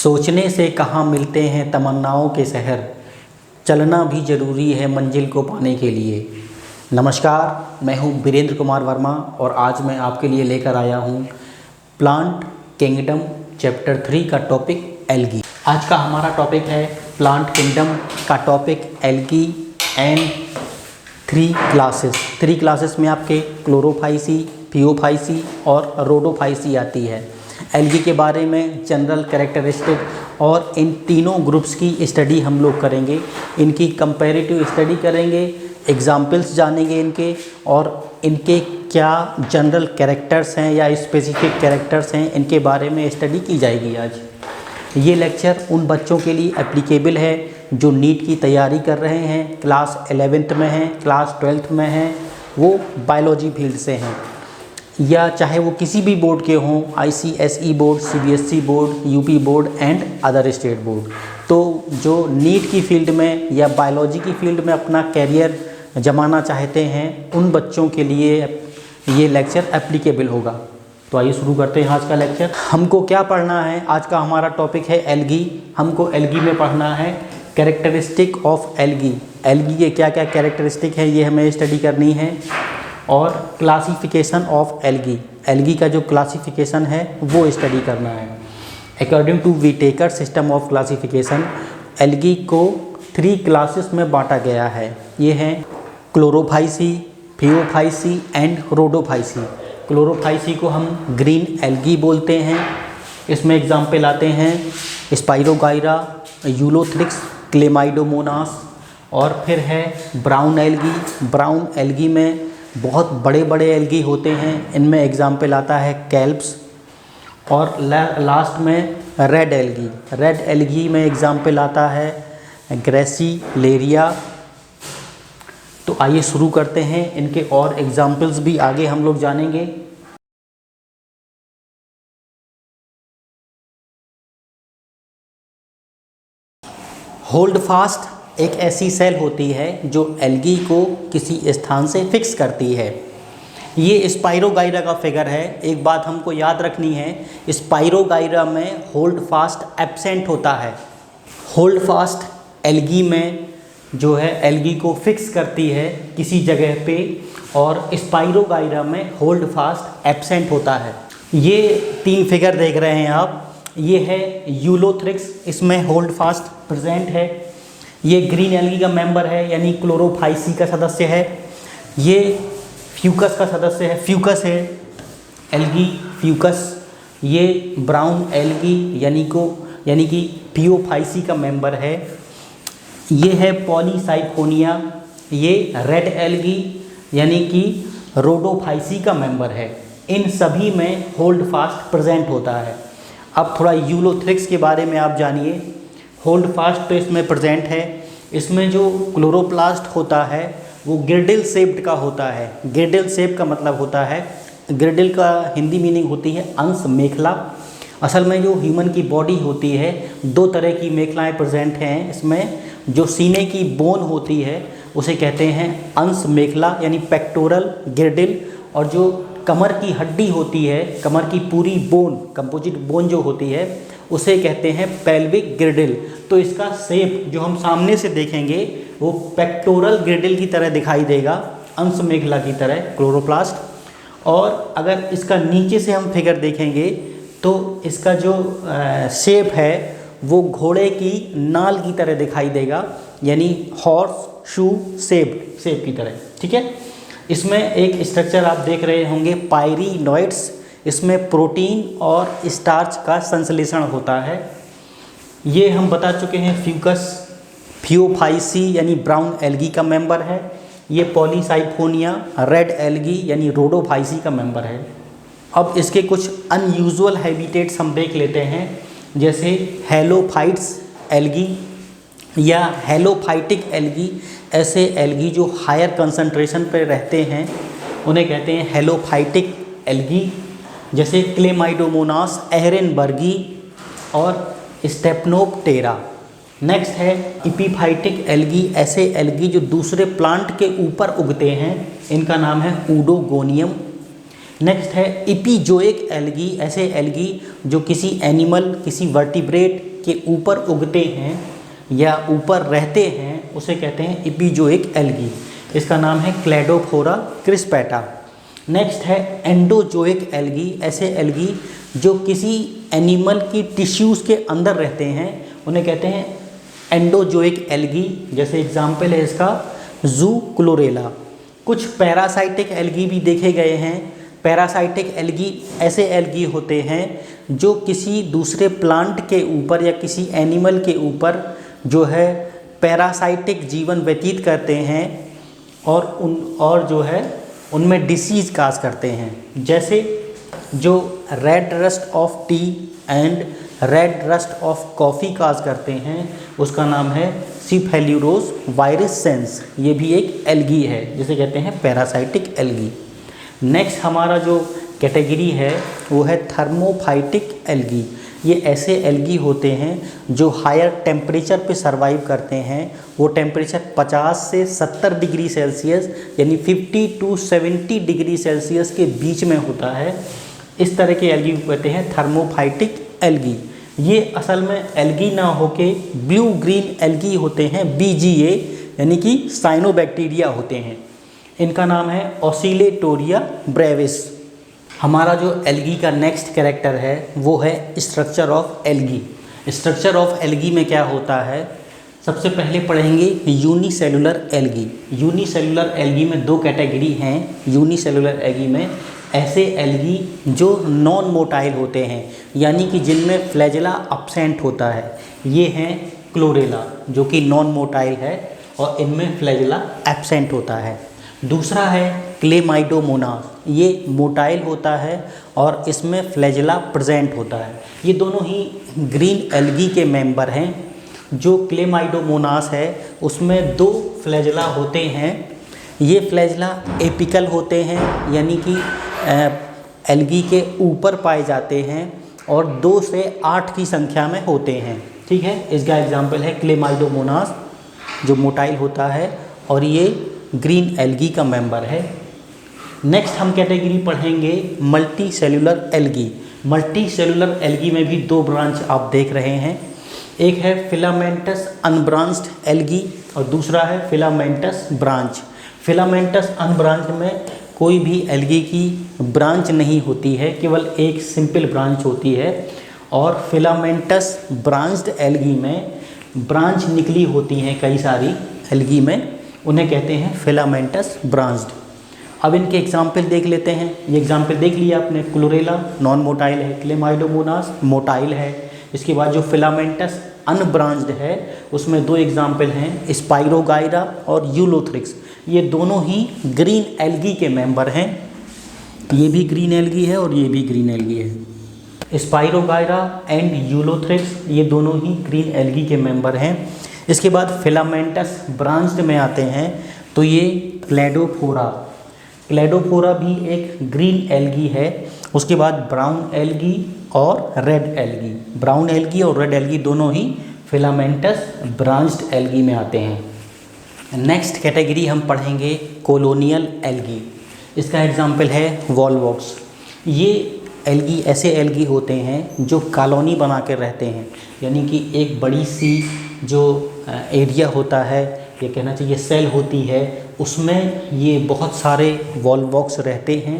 सोचने से कहाँ मिलते हैं तमन्नाओं के शहर, चलना भी ज़रूरी है मंजिल को पाने के लिए। नमस्कार, मैं हूँ वीरेंद्र कुमार वर्मा और आज मैं आपके लिए लेकर आया हूँ प्लांट किंगडम चैप्टर 3 का टॉपिक एल्गी। आज का हमारा टॉपिक है प्लांट किंगडम का टॉपिक एल्गी एंड 3 क्लासेस में आपके क्लोरोफाइसी, फियोफाइसी और रोडोफाइसी आती है। एल्गी के बारे में जनरल कैरेक्टरिस्टिक और इन तीनों ग्रुप्स की स्टडी हम लोग करेंगे, इनकी कंपैरेटिव स्टडी करेंगे, एग्जाम्पल्स जानेंगे इनके और इनके क्या जनरल कैरेक्टर्स हैं या स्पेसिफिक कैरेक्टर्स हैं, इनके बारे में स्टडी की जाएगी। आज ये लेक्चर उन बच्चों के लिए एप्लीकेबल है जो नीट की तैयारी कर रहे हैं, क्लास 11th में हैं, क्लास 12th में हैं, वो बायोलॉजी फील्ड से हैं, या चाहे वो किसी भी बोर्ड के हों, ICSE board, CBSE board, UP board and other state board. तो जो नीट की फील्ड में या बायोलॉजी की फील्ड में अपना कैरियर जमाना चाहते हैं, उन बच्चों के लिए ये लेक्चर एप्लीकेबल होगा। तो आइए शुरू करते हैं आज का लेक्चर। हमको क्या पढ़ना है? आज का हमारा टॉपिक है एल्गी। हमको एल्गी में पढ़ना है कैरेक्टरिस्टिक ऑफ एल्गी। एल्गी के क्या क्या कैरेक्टरिस्टिक है ये हमें स्टडी करनी है, और क्लासिफिकेशन ऑफ एल्गी, एल्गी का जो क्लासिफिकेशन है वो स्टडी करना है। According to Whittaker system of classification, algae को 3 क्लासेस में बांटा गया है। ये हैं chlorophyceae, phaeophyceae and rhodophyceae. Chlorophyceae को हम ग्रीन एल्गी बोलते हैं। इसमें एग्जाम्पल आते हैं स्पाइरोगाइरा, यूलोथ्रिक्स, क्लेमाइडोमोनास, और फिर है ब्राउन एल्गी। ब्राउन एल्गी में बहुत बड़े बड़े एल्गी होते हैं, इनमें एग्जाम्पल आता है कैल्प्स, और लास्ट में रेड एल्गी। रेड एल्गी में एग्जाम्पल आता है ग्रेसिलेरिया। तो आइए शुरू करते हैं, इनके और एग्जाम्पल्स भी आगे हम लोग जानेंगे। होल्ड फास्ट एक ऐसी सेल होती है जो एल्गी को किसी स्थान से फिक्स करती है। ये स्पाइरोगाइरा का फिगर है। एक बात हमको याद रखनी है, स्पाइरोगाइरा में होल्ड फास्ट एब्सेंट होता है। होल्ड फास्ट एल्गी में जो है एल्गी को फिक्स करती है किसी जगह पे, और स्पाइरोगाइरा में होल्ड फास्ट एब्सेंट होता है। ये 3 फिगर देख रहे हैं आप। ये है यूलोथ्रिक्स, इसमें होल्ड फास्ट प्रेजेंट है। ये ग्रीन एल्गी का मेंबर है, यानी क्लोरोफाइसी का सदस्य है। ये फ्यूकस का सदस्य है, फ्यूकस है एल्गी, फ्यूकस। ये ब्राउन एल्गी यानी कि फियोफाइसी का मेंबर है। ये है पॉलीसाइकोनिया, ये रेड एल्गी यानी कि रोडोफाइसी का मेंबर है। इन सभी में होल्ड फास्ट प्रेजेंट होता है। अब थोड़ा यूलोथ्रिक्स के बारे में आप जानिए। होल्ड फास्ट तो इसमें प्रेजेंट है। इसमें जो क्लोरोप्लास्ट होता है वो गिरडिल शेप्ड का होता है। गिरडिल शेप का मतलब होता है, गिरडिल का हिंदी मीनिंग होती है अंश मेखला। असल में जो ह्यूमन की बॉडी होती है, 2 तरह की मेखलाएं प्रेजेंट हैं इसमें। जो सीने की बोन होती है उसे कहते हैं अंश मेखला यानी पेक्टोरल गिरडिल, और जो कमर की हड्डी होती है, कमर की पूरी बोन, कंपोजिट बोन जो होती है, उसे कहते हैं पेल्विक गिरडिल। तो इसका शेप जो हम सामने से देखेंगे वो पेक्टोरल गिरडिल की तरह दिखाई देगा, अंश मेखला की तरह क्लोरोप्लास्ट। और अगर इसका नीचे से हम फिगर देखेंगे तो इसका जो शेप है वो घोड़े की नाल की तरह दिखाई देगा, यानी हॉर्स शू शेप की तरह। ठीक है। इसमें एक स्ट्रक्चर आप देख रहे होंगे पायरिनॉइड्स। इसमें प्रोटीन और स्टार्च का संश्लेषण होता है। ये हम बता चुके हैं फ्यूकस फियोफाइसी यानी ब्राउन एल्गी का मेंबर है। ये पॉलीसाइकोनिया रेड एल्गी यानी रोडोफाइसी का मेंबर है। अब इसके कुछ अनयूजुअल हैबिटेट्स हम देख लेते हैं, जैसे हेलोफाइट्स एल्गी या हेलोफाइटिक एल्गी। ऐसे एल्गी जो हायर कंसंट्रेशन पर रहते हैं उन्हें कहते हैं हेलोफाइटिक एल्गी, जैसे क्लेमाइडोमोनास, एहरेनबर्गी और स्टेपनोप्टेरा। नेक्स्ट है इपीफाइटिक एल्गी। ऐसे एल्गी जो दूसरे प्लांट के ऊपर उगते हैं, इनका नाम है ऊडोगोनियम। नेक्स्ट है इपीजोइक एल्गी। ऐसे एल्गी जो किसी एनिमल, किसी वर्टिब्रेट के ऊपर उगते हैं या ऊपर रहते हैं उसे कहते हैं एपिजोइक एल्गी। इसका नाम है क्लेडोफोरा क्रिस्पेटा। नेक्स्ट है एंडोजोइक एल्गी। ऐसे एल्गी जो किसी एनिमल की टिश्यूज़ के अंदर रहते हैं उन्हें कहते हैं एंडोजोइक एल्गी। जैसे एग्जाम्पल है इसका जू क्लोरेला। कुछ पैरासाइटिक एल्गी भी देखे गए हैं। पैरासाइटिक एल्गी ऐसे एल्गी होते हैं जो किसी दूसरे प्लांट के ऊपर या किसी एनिमल के ऊपर जो है पैरासाइटिक जीवन व्यतीत करते हैं और जो है उनमें डिसीज़ काज करते हैं। जैसे जो red rust of tea and red rust of coffee cause करते हैं उसका नाम है सिफेल्यूरोस वायरसेंस। ये भी एक एल्गी है जिसे कहते हैं पैरासाइटिक एल्गी। नेक्स्ट हमारा जो कैटेगरी है वो है थर्मोफाइटिक एल्गी। ये ऐसे एल्गी होते हैं जो हायर टेम्परेचर पे सरवाइव करते हैं। वो टेम्परेचर 50 से 70 डिग्री सेल्सियस यानी 50 to 70 डिग्री सेल्सियस के बीच में होता है। इस तरह के एल्गी को कहते हैं थर्मोफाइटिक एल्गी। ये असल में एल्गी ना होके ब्लू ग्रीन एल्गी होते हैं, BGA यानी कि साइनोबैक्टीरिया होते हैं। इनका नाम है ऑसिलेटोरिया ब्रेविस। हमारा जो एल्गी का नेक्स्ट कैरेक्टर है वो है structure of algae. Structure of algae में क्या होता है, सबसे पहले पढ़ेंगे यूनिसेलुलर एल्गी। यूनिसेलुलर एल्गी में दो कैटेगरी हैं। यूनिसेलुलर एल्गी में ऐसे एल्गी जो नॉन मोटाइल होते हैं यानी कि जिनमें फ्लैजेला अब्सेंट होता है, ये हैं क्लोरेला जो कि नॉन मोटाइल है और इनमें फ्लैजेला एब्सेंट होता है। दूसरा है क्लेमाइडोमोनास, ये मोटाइल होता है और इसमें फ्लैजेला प्रेजेंट होता है। ये दोनों ही ग्रीन एल्गी के मेंबर हैं। जो क्लेमाइडोमोनास है उसमें दो फ्लैजेला होते हैं। ये फ्लैजेला एपिकल होते हैं यानी कि एल्गी के ऊपर पाए जाते हैं और 2 से 8 की संख्या में होते हैं। ठीक है, इसका एग्जाम्पल है क्लेमाइडोमोनास जो मोटाइल होता है और ये ग्रीन एल्गी का मेंबर है। नेक्स्ट हम कैटेगरी पढ़ेंगे multi cellular algae. Multi cellular algae में भी दो ब्रांच आप देख रहे हैं। एक है फिलामेंटस अनब्रांच्ड एल्गी और दूसरा है फिलामेंटस ब्रांच। फिलामेंटस अनब्रांच में कोई भी एल्गी की ब्रांच नहीं होती है, केवल एक सिंपल ब्रांच होती है। और फिलामेंटस ब्रांच्ड एल्गी में ब्रांच निकली होती हैं कई सारी एल्गी में, उन्हें कहते हैं फिलामेंटस ब्रांच्ड। अब इनके एग्जाम्पल देख लेते हैं। ये एग्जाम्पल देख लिया आपने, क्लोरेला नॉन मोटाइल है, क्लेमाइडोमोनास मोटाइल है। इसके बाद जो फिलामेंटस अनब्रांच्ड है उसमें दो एग्जाम्पल हैं, स्पाइरोगाइरा और यूलोथ्रिक्स। ये दोनों ही ग्रीन एल्गी के मेंबर हैं। ये भी ग्रीन एल्गी है और ये भी ग्रीन एल्गी है। स्पाइरोगाइरा एंड यूलोथ्रिक्स ये दोनों ही ग्रीन एल्गी के मेंबर हैं। इसके बाद फिलामेंटस ब्रांच्ड में आते हैं तो ये क्लेडोफोरा। क्लेडोफोरा भी एक ग्रीन एल्गी है। उसके बाद ब्राउन एल्गी और रेड एल्गी। ब्राउन एल्गी और रेड एल्गी दोनों ही फिलामेंटस ब्रांच्ड एल्गी में आते हैं। नेक्स्ट कैटेगरी हम पढ़ेंगे कॉलोनियल एल्गी। इसका एग्जाम्पल है वॉलवॉक्स। ये एल्गी ऐसे एल्गी होते हैं जो कॉलोनी बना कर रहते हैं यानी कि एक बड़ी सी जो एरिया होता है, ये कहना चाहिए सेल होती है, उसमें ये बहुत सारे वॉलवॉक्स रहते हैं।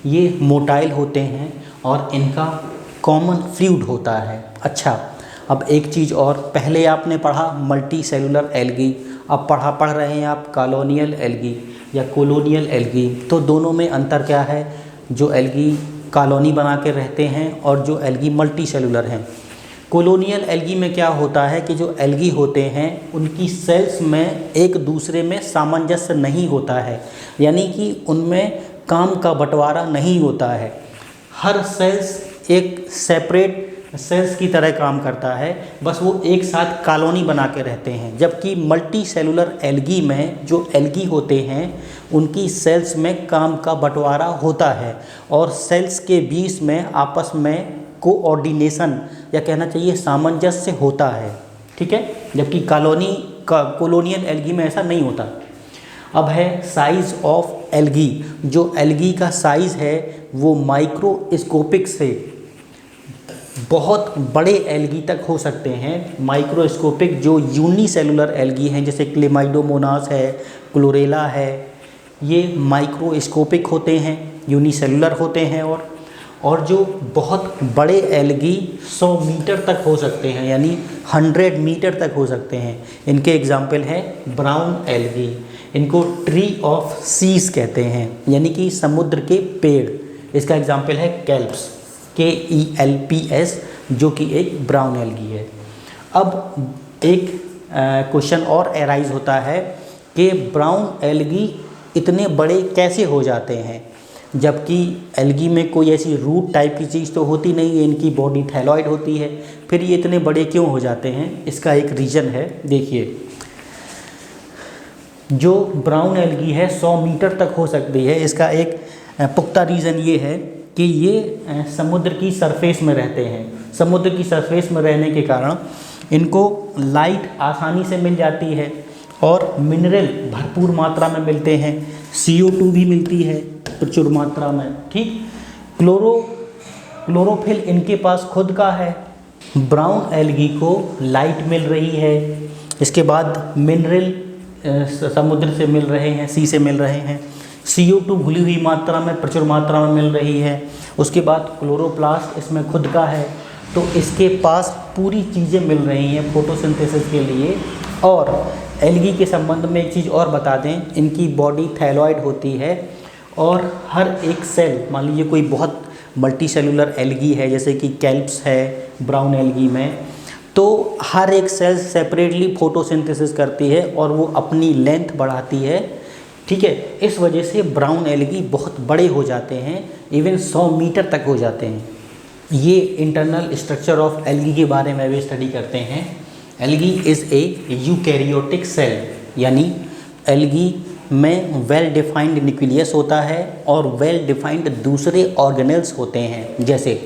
ये मोटाइल होते हैं और इनका कॉमन फ्लूइड होता है। अच्छा, अब एक चीज़ और, पहले आपने पढ़ा मल्टी सेलुलर एल्गी, अब पढ़ रहे हैं आप कॉलोनियल एल्गी या कोलोनियल एल्गी। तो दोनों में अंतर क्या है? जो एल्गी कॉलोनी बना के रहते हैं और जो एल्गी मल्टी सेलुलर हैं। कोलोनियल एल्गी में क्या होता है कि जो एल्गी होते हैं उनकी सेल्स में एक दूसरे में सामंजस्य नहीं होता है, यानी कि उनमें काम का बंटवारा नहीं होता है। हर सेल्स एक सेपरेट सेल्स की तरह काम करता है, बस वो एक साथ कॉलोनी बना के रहते हैं। जबकि मल्टी सेलुलर एल्गी में जो एल्गी होते हैं उनकी सेल्स में काम का बंटवारा होता है और सेल्स के बीच में आपस में कोऑर्डिनेशन या कहना चाहिए सामंजस्य होता है। ठीक है, जबकि कोलोनियल एल्गी में ऐसा नहीं होता। अब है साइज़ ऑफ एल्गी। जो एल्गी का साइज़ है वो माइक्रोस्कोपिक से बहुत बड़े एल्गी तक हो सकते हैं। माइक्रोस्कोपिक जो यूनिसेलुलर एल्गी हैं जैसे क्लेमाइडोमोनास है, क्लोरेला है, ये माइक्रोस्कोपिक होते हैं, यूनिसेलुलर होते हैं। और जो बहुत बड़े एल्गी 100 मीटर तक हो सकते हैं, यानी 100 मीटर तक हो सकते हैं। इनके एग्जाम्पल हैं ब्राउन एल्गी, इनको ट्री ऑफ सीज कहते हैं, यानी कि समुद्र के पेड़। इसका एग्जाम्पल है केल्प्स, KELPS, जो कि एक ब्राउन एल्गी है। अब एक क्वेश्चन और एराइज होता है कि ब्राउन एल्गी इतने बड़े कैसे हो जाते हैं, जबकि एल्गी में कोई ऐसी रूट टाइप की चीज़ तो होती नहीं है, इनकी बॉडी थैलॉइड होती है, फिर ये इतने बड़े क्यों हो जाते हैं? इसका एक रीज़न है। देखिए, जो ब्राउन एल्गी है 100 मीटर तक हो सकती है, इसका एक पुख्ता रीज़न ये है कि ये समुद्र की सरफेस में रहते हैं। समुद्र की सरफेस में रहने के कारण इनको लाइट आसानी से मिल जाती है और मिनरल भरपूर मात्रा में मिलते हैं, CO2 भी मिलती है प्रचुर मात्रा में, ठीक। क्लोरोफिल इनके पास खुद का है। ब्राउन एल्गी को लाइट मिल रही है, इसके बाद मिनरल समुद्र से मिल रहे हैं, सी से मिल रहे हैं, CO2 घुली हुई मात्रा में प्रचुर मात्रा में मिल रही है, उसके बाद क्लोरोप्लास्ट इसमें खुद का है, तो इसके पास पूरी चीज़ें मिल रही हैं फोटोसिंथेसिस के लिए। और एल्गी के संबंध में एक चीज़ और बता दें, इनकी बॉडी थैलॉइड होती है और हर एक सेल, मान लीजिए कोई बहुत मल्टी सेलुलर एल्गी है जैसे कि केल्प्स है ब्राउन एल्गी में, तो हर एक सेल सेपरेटली फोटोसिंथेसिस करती है और वो अपनी लेंथ बढ़ाती है, ठीक है। इस वजह से ब्राउन एल्गी बहुत बड़े हो जाते हैं, इवन 100 मीटर तक हो जाते हैं। ये इंटरनल स्ट्रक्चर ऑफ एल्गी के बारे में भी स्टडी करते हैं। Algae is a eukaryotic cell, यानी एल्गी में वेल डिफाइंड न्यूक्लियस होता है और वेल डिफाइंड दूसरे ऑर्गेनेल्स होते हैं, जैसे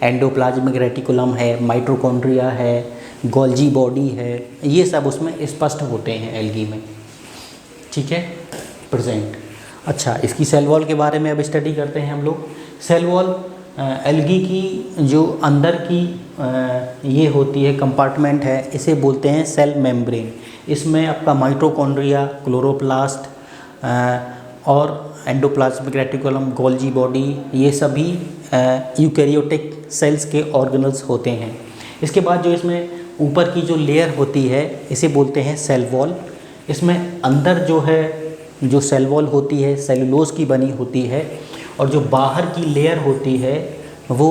एंडोप्लाज्मिक रेटिकुलम है, माइटोकॉन्ड्रिया है, गोल्जी बॉडी है, ये सब उसमें स्पष्ट होते हैं एल्गी में, ठीक है, प्रेजेंट। अच्छा, इसकी सेल वॉल के बारे में अब स्टडी करते हैं हम लोग। सेल वॉल एल्गी की जो अंदर की ये होती है, कंपार्टमेंट है, इसे बोलते हैं सेल मेम्ब्रेन। इसमें आपका माइटोकॉन्ड्रिया, क्लोरोप्लास्ट और एंडोप्लाज्मिक रेटिकुलम, गोल्जी बॉडी, ये सभी यूकैरियोटिक सेल्स के ऑर्गेनल्स होते हैं। इसके बाद जो इसमें ऊपर की जो लेयर होती है इसे बोलते हैं सेल वॉल। इसमें अंदर जो है, जो सेल वॉल होती है सेलुलोज की बनी होती है, और जो बाहर की लेयर होती है वो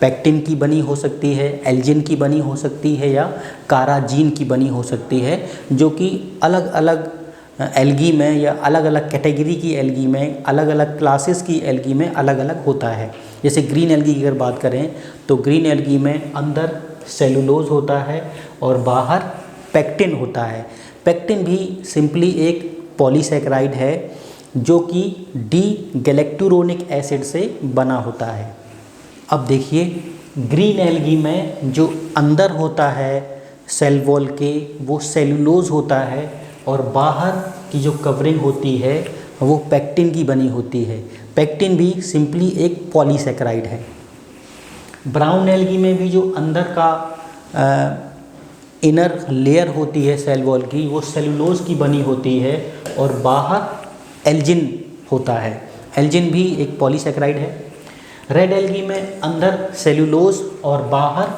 पेक्टिन की बनी हो सकती है, एल्जिन की बनी हो सकती है, या काराजीन की बनी हो सकती है, जो कि अलग अलग एल्गी में या अलग अलग कैटेगरी की एल्गी में, अलग अलग क्लासेस की एल्गी में अलग अलग होता है। जैसे ग्रीन एल्गी की अगर बात करें तो ग्रीन एल्गी में अंदर सेलुलोज होता है और बाहर पेक्टिन होता है। पेक्टिन भी सिंपली एक पॉलीसैकेराइड है जो कि डी गैलेक्टुरोनिक एसिड से बना होता है। अब देखिए, ग्रीन एल्गी में जो अंदर होता है सेल वॉल के वो सेलुलोज होता है और बाहर की जो कवरिंग होती है वो पेक्टिन की बनी होती है। पेक्टिन भी सिंपली एक पॉलीसैकेराइड है। ब्राउन एल्गी में भी जो अंदर का इनर लेयर होती है सेल वॉल की वो सेलुलोज की बनी होती है और बाहर एल्जिन होता है। एल्जिन भी एक पॉलीसैकेराइड है। रेड एल्गी में अंदर सेलुलोज और बाहर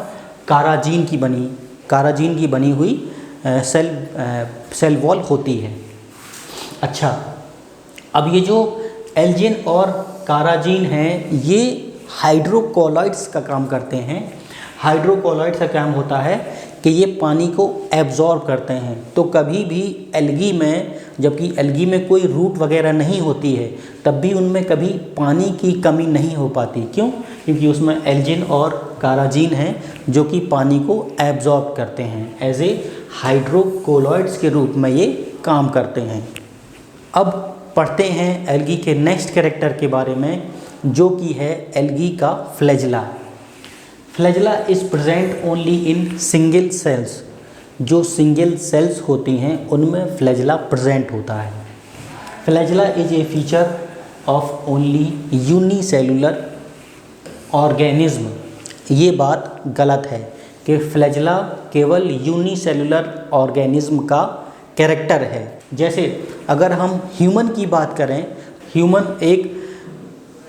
काराजीन की बनी हुई सेल वॉल होती है। अच्छा, अब ये जो एल्जिन और काराजीन हैं ये हाइड्रोकोलॉइड्स का काम करते हैं। हाइड्रोकोलॉइड्स का काम होता है कि ये पानी को एब्जॉर्ब करते हैं। तो कभी भी एल्गी में, जबकि एल्गी में कोई रूट वगैरह नहीं होती है, तब भी उनमें कभी पानी की कमी नहीं हो पाती। क्यों? क्योंकि उसमें एल्जिन और काराजीन हैं जो कि पानी को एब्जॉर्ब करते हैं। एज ए हाइड्रोकोलॉइड्स के रूप में ये काम करते हैं। अब पढ़ते हैं एल्गी के नेक्स्ट कैरेक्टर के बारे में, जो कि है एल्गी का flagella. Flagella is present only in single cells. जो सिंगल सेल्स होती हैं उनमें फ्लैजेला प्रेजेंट होता है। Flagella is a feature of only unicellular organism ये बात गलत है कि फ्लैजेला केवल यूनिसेलुलर ऑर्गेनिज्म का कैरेक्टर है। जैसे अगर हम ह्यूमन की बात करें, ह्यूमन एक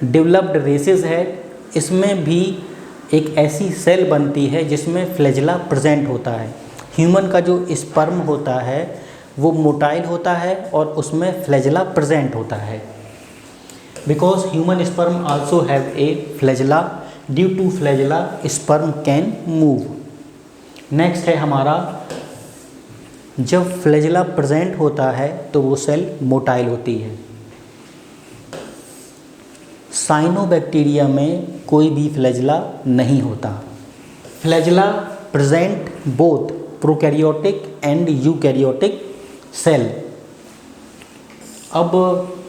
डेवलप्ड रेसेस है, इसमें भी एक ऐसी सेल बनती है जिसमें फ्लैजेला प्रेजेंट होता है। ह्यूमन का जो स्पर्म होता है वो मोटाइल होता है और उसमें फ्लैजेला प्रेजेंट होता है। Because human sperm also have a flagella, due to flagella sperm can move. Next है हमारा, जब फ्लैजेला प्रेजेंट होता है तो वो सेल मोटाइल होती है। साइनोबैक्टीरिया में कोई भी फ्लैजेला नहीं होता। Flagella present both prokaryotic and eukaryotic cell. अब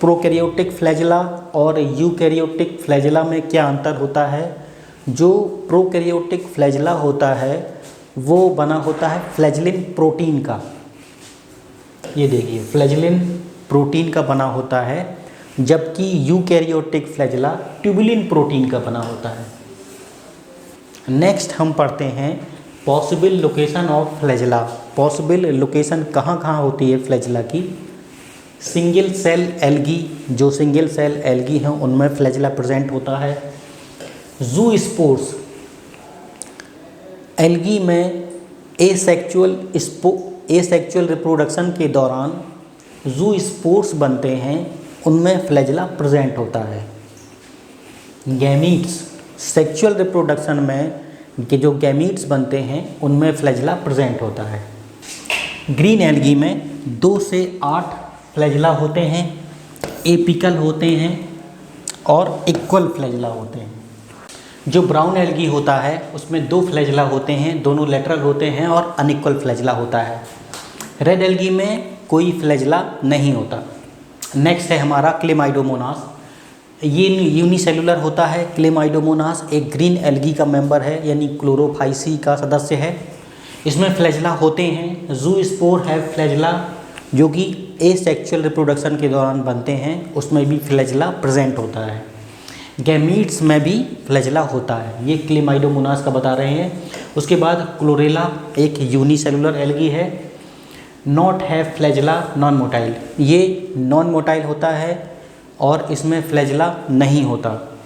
प्रोकैरियोटिक फ्लैजेला और यूकैरियोटिक फ्लैजेला में क्या अंतर होता है? जो प्रोकैरियोटिक फ्लैजेला होता है वो बना होता है फ्लैजेलिन प्रोटीन का। ये देखिए फ्लैजेलिन प्रोटीन का बना होता है, जबकि यूकैरियोटिक फ्लैजेला ट्यूबुलिन प्रोटीन का बना होता है। नेक्स्ट हम पढ़ते हैं possible location of flagella. Possible location कहाँ कहाँ होती है फ्लैजेला की? सिंगल सेल एल्गी, जो सिंगल सेल एल्गी हैं उनमें फ्लैजेला प्रेजेंट होता है। जू स्पोर्स, एल्गी में एसेक्सुअल रिप्रोडक्शन के दौरान जू स्पोर्स बनते हैं, उनमें फ्लैजेला प्रेजेंट होता है। गैमीट्स, सेक्सुअल रिप्रोडक्शन में के जो गैमीट्स बनते हैं उनमें फ्लैजेला प्रेजेंट होता है। ग्रीन एल्गी में 2 से 8 फ्लैजेला होते हैं, एपिकल होते हैं और इक्वल फ्लैजेला होते हैं। जो ब्राउन एल्गी होता है उसमें 2 फ्लैजेला होते हैं, दोनों लेटरल होते हैं और अनइक्वल फ्लैजेला होता है। रेड एल्गी में कोई फ्लैजेला नहीं होता। नेक्स्ट है हमारा क्लेमाइडोमोनास। ये यूनिसेलुलर होता है। क्लेमाइडोमोनास एक ग्रीन एल्गी का मेंबर है, यानी क्लोरोफाइसी का सदस्य है। इसमें फ्लैजेला होते हैं। जू स्पोर है फ्लैजेला, जो कि एसेक्सुअल रिप्रोडक्शन के दौरान बनते हैं, उसमें भी फ्लैजेला प्रेजेंट होता है। गैमीट्स में भी फ्लैजेला होता है, ये क्लेमाइडोमोनास का बता रहे हैं। उसके बाद क्लोरेला एक यूनिसेलुलर एल्गी है, नॉट है फ्लैजेला, नॉन मोटाइल। ये नॉन मोटाइल होता है और इसमें फ्लैजेला नहीं होता।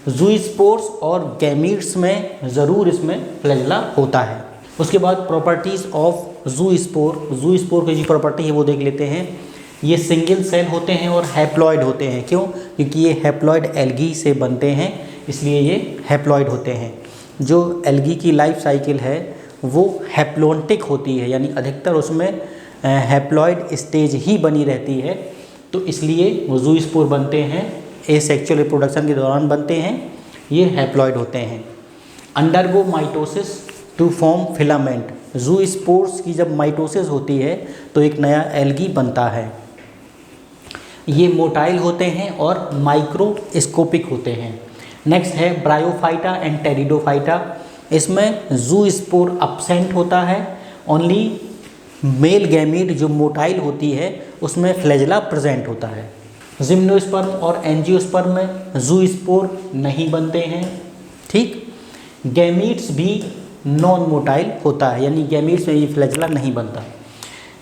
जूस्पोर्स और गैमीट्स में ज़रूर इसमें फ्लैजेला होता है। उसके बाद प्रॉपर्टीज़ ऑफ जूस्पोर। जूस्पोर की जो प्रॉपर्टी है वो देख लेते हैं। ये सिंगल सेल होते हैं और हैप्लॉइड होते हैं। क्यों? क्योंकि ये हैप्लॉइड एल्गी से बनते हैं, इसलिए ये हैप्लॉइड होते हैं। जो एल्गी की लाइफ साइकिल है वो हैप्लोन्टिक होती है, यानी अधिकतर उसमें हैप्लॉइड स्टेज ही बनी रहती है, तो इसलिए वो जूस्पोर बनते हैं, एसेक्सुअल रिप्रोडक्शन के दौरान बनते हैं, ये हैप्लॉइड होते हैं। Undergo mitosis to form filament. Zoospores की जब माइटोसिस होती है तो एक नया एल्गी बनता है। ये मोटाइल होते हैं और माइक्रोस्कोपिक होते हैं। नेक्स्ट है ब्रायोफाइटा एंड टेरिडोफाइटा। इसमें जूस्पोर अब्सेंट होता है, ओनली मेल गैमीट जो मोटाइल होती है उसमें फ्लैजेला प्रेजेंट होता है। जिम्नोस्पर्म और एंजियोस्पर्म में जूस्पोर नहीं बनते हैं। ठीक, गैमीट्स भी नॉन मोटाइल होता है, यानी गैमीट्स में ये फ्लैजेला नहीं बनता।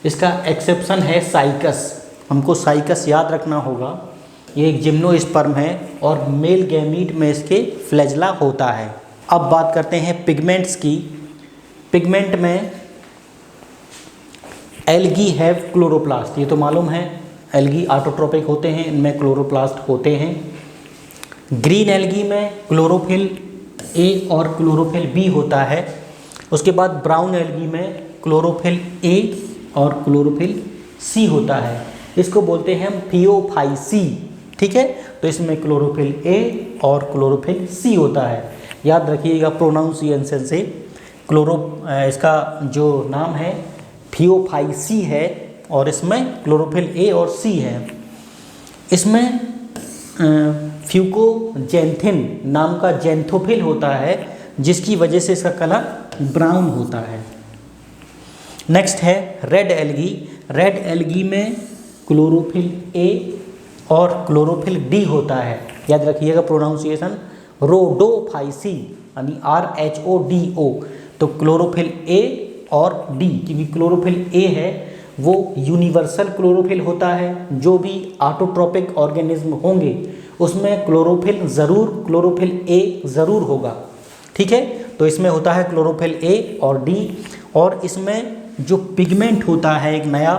इसका एक्सेप्शन है साइकस। हमको साइकस याद रखना होगा। ये एक जिम्नोस्पर्म है और मेल गैमीट में इसके फ्लैजेला होता है। अब बात करते हैं पिगमेंट्स की। पिगमेंट में एल्गी हैव क्लोरोप्लास्ट, ये तो मालूम है, एल्गी ऑटोट्रोपिक होते हैं, इनमें क्लोरोप्लास्ट होते हैं। ग्रीन एल्गी में क्लोरोफिल ए और क्लोरोफिल बी होता है। उसके बाद ब्राउन एल्गी में क्लोरोफिल ए और क्लोरोफिल सी होता है। इसको बोलते हैं हम थियोफाइसी। ठीक है, तो इसमें क्लोरोफिल ए और क्लोरोफिल सी होता है। याद रखिएगा प्रोनाउंसिएशन से। इसका जो नाम है थियोफाइसी है और इसमें क्लोरोफिल ए और सी है। इसमें फ्यूकोजेंथिन नाम का जेंथोफिल होता है, जिसकी वजह से इसका कलर ब्राउन होता है। नेक्स्ट है रेड एल्गी। रेड एल्गी में क्लोरोफिल ए और क्लोरोफिल डी होता है। याद रखिएगा प्रोनाउंसिएशन रोडोफाइसी। यानी RHODO, तो क्लोरोफिल ए और डी, क्योंकि क्लोरोफिल ए है वो यूनिवर्सल क्लोरोफिल होता है, जो भी ऑटोट्रोपिक ऑर्गेनिज्म होंगे उसमें क्लोरोफिल ए ज़रूर होगा, ठीक है। तो इसमें होता है क्लोरोफिल ए और डी, और इसमें जो पिगमेंट होता है एक नया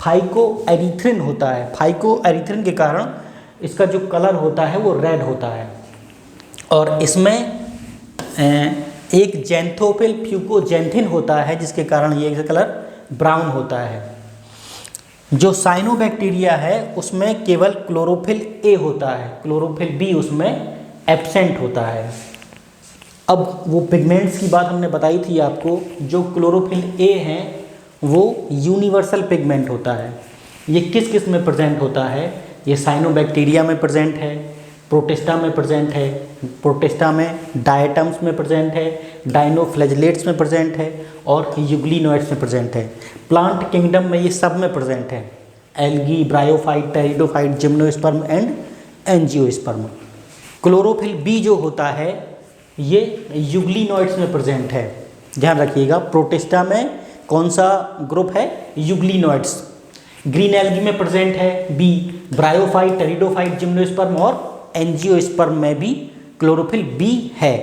फाइकोएरिथ्रिन होता है। फाइकोएरिथ्रिन के कारण इसका जो कलर होता है वो रेड होता है, और इसमें एक जैंथोफिल फ्यूकोजैंथिन होता है जिसके कारण ये कलर ब्राउन होता है। जो साइनोबैक्टीरिया है उसमें केवल क्लोरोफिल ए होता है, क्लोरोफिल बी उसमें एब्सेंट होता है। अब वो पिगमेंट्स की बात हमने बताई थी आपको, जो क्लोरोफिल ए हैं वो यूनिवर्सल पिगमेंट होता है। ये किस किस में प्रेजेंट होता है? ये साइनोबैक्टीरिया में प्रेजेंट है, प्रोटिस्टा में प्रेजेंट है, प्रोटिस्टा में डायटम्स में प्रेजेंट है, डाइनोफ्लैजेलेट्स में प्रेजेंट है, और यूग्लिनोइड्स में प्रेजेंट है। प्लांट किंगडम में ये सब में प्रेजेंट है, algae, bryophyte, pteridophyte, gymnosperm and angiosperm. Chlorophyll b जो होता है ये यूग्लिनोइड्स में प्रेजेंट है, ध्यान रखिएगा। प्रोटिस्टा में कौन सा ग्रुप है? यूग्लिनोइड्स। ग्रीन एल्गी में प्रेजेंट है बी, ब्रायोफाइट, टेरिडोफाइट, जिम्नोस्पर्म और एंजियोस्पर्म में भी क्लोरोफिल बी है।